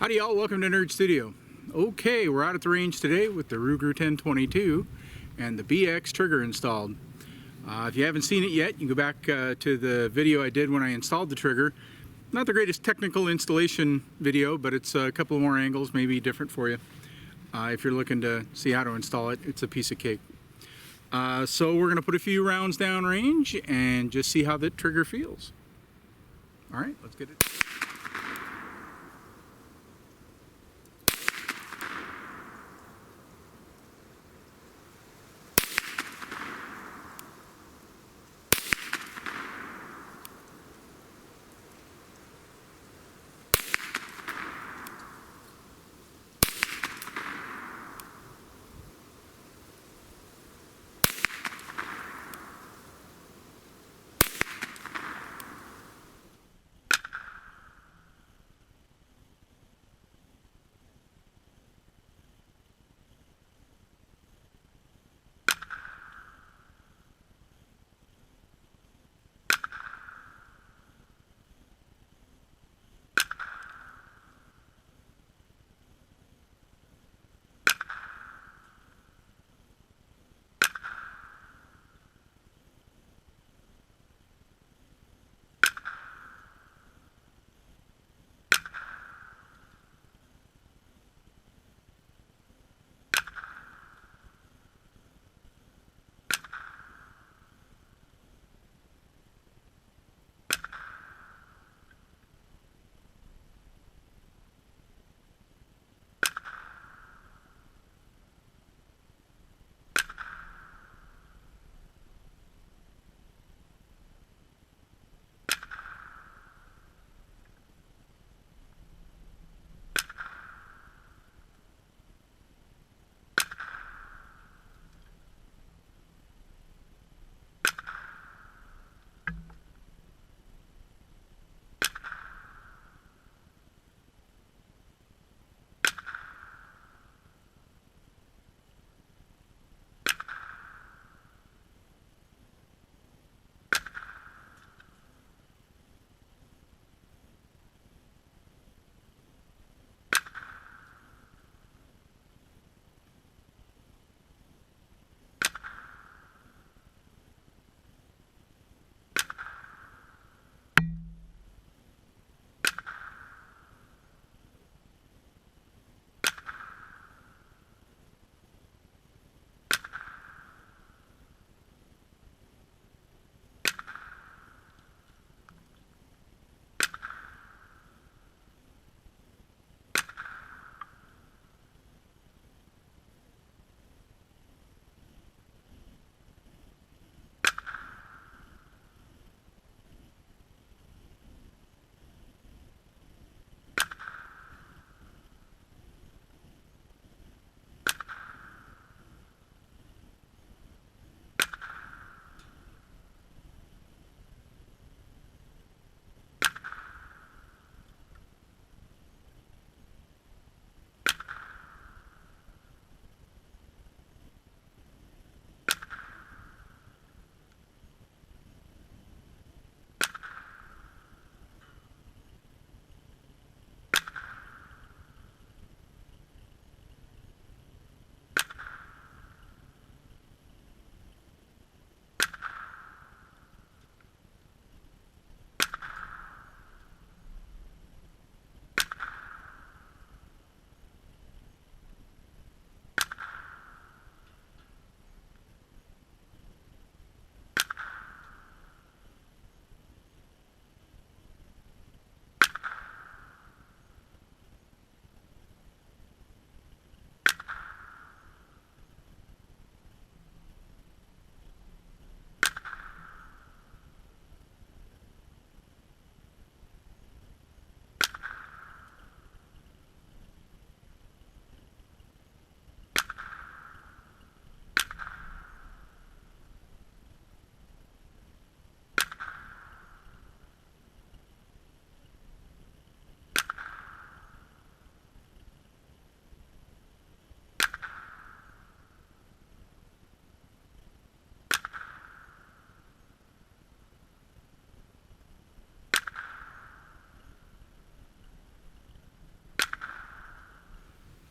Howdy y'all, welcome to Nerd Studio. Okay, we're out at the range today with the Ruger 1022 and the BX trigger installed. If you haven't seen it yet, you can go back to the video I did when I installed the trigger. Not the greatest technical installation video, but it's a couple more angles, maybe different for you. If you're looking to see how to install it, it's a piece of cake. So we're going to put a few rounds down range and just see how the trigger feels. All right, let's get it.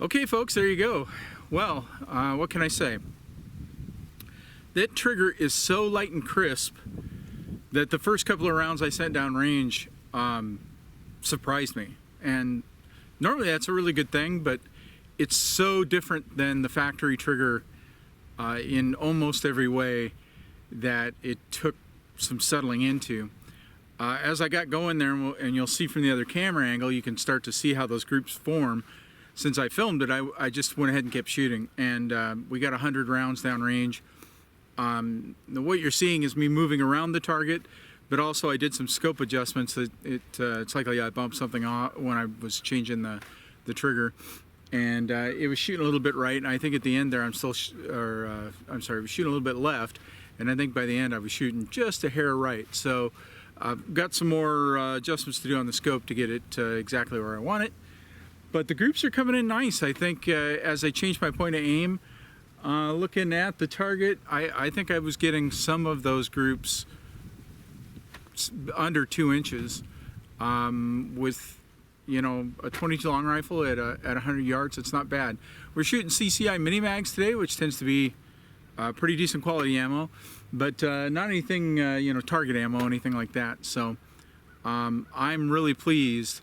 Okay folks, there you go. Well, what can I say? That trigger is so light and crisp that the first couple of rounds I sent down range surprised me. And normally that's a really good thing, but it's so different than the factory trigger in almost every way that it took some settling into. As I got going there, and you'll see from the other camera angle, you can start to see how those groups form. Since I filmed it, I just went ahead and kept shooting, and we got 100 rounds down range. What you're seeing is me moving around the target, but also I did some scope adjustments. It's likely I bumped something off when I was changing the trigger, and it was shooting a little bit right. And I think at the end there, I'm still, I'm sorry, I was shooting a little bit left, and I think by the end I was shooting just a hair right. So I've got some more adjustments to do on the scope to get it exactly where I want it. But the groups are coming in nice. I think as I changed my point of aim, looking at the target, I think I was getting some of those groups under 2 inches with, you know, a 22 long rifle at 100 yards. It's not bad. We're shooting CCI mini mags today, which tends to be pretty decent quality ammo, but not anything, you know, target ammo, anything like that. So I'm really pleased.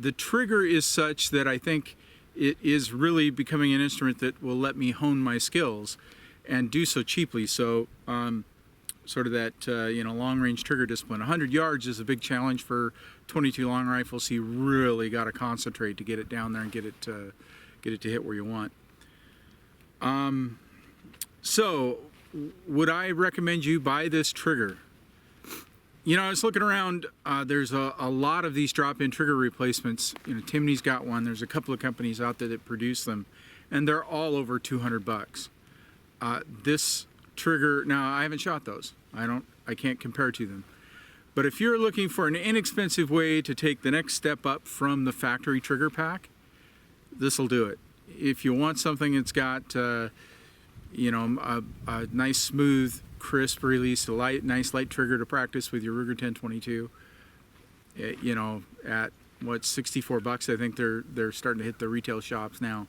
The trigger is such that I think it is really becoming an instrument that will let me hone my skills and do so cheaply. So sort of that you know, long range trigger discipline. 100 yards is a big challenge for 22 long rifles. So you really got to concentrate to get it down there and get it to hit where you want. So would I recommend you buy this trigger? You know, I was looking around, there's a lot of these drop-in trigger replacements. You know, Timney's got one. There's a couple of companies out there that produce them, and they're all over 200 bucks. This trigger, now I haven't shot those. I can't compare to them. But if you're looking for an inexpensive way to take the next step up from the factory trigger pack, this will do it. If you want something that's got, you know, a nice smooth crisp release, a nice light trigger to practice with your Ruger 10/22. You know, at what, 64 bucks, I think they're starting to hit the retail shops now.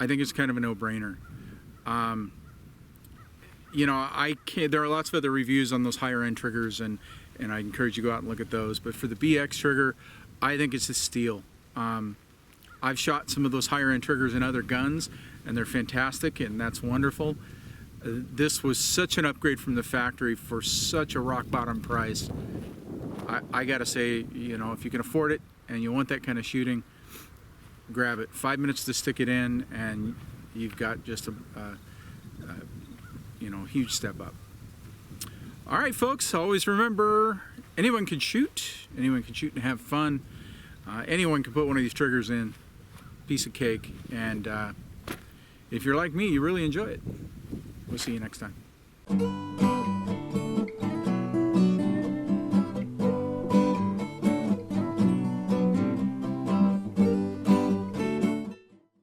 I think it's kind of a no-brainer. You know, there are lots of other reviews on those higher end triggers, and I encourage you to go out and look at those. But for the BX trigger, I think it's a steal. I've shot some of those higher end triggers in other guns, and they're fantastic, and that's wonderful. This was such an upgrade from the factory for such a rock bottom price. I gotta say, you know, if you can afford it and you want that kind of shooting, grab it. 5 minutes to stick it in, and you've got just a you know, huge step up. All right, folks, always remember, anyone can shoot and have fun. Anyone can put one of these triggers in, piece of cake, and if you're like me, you really enjoy it. We'll see you next time.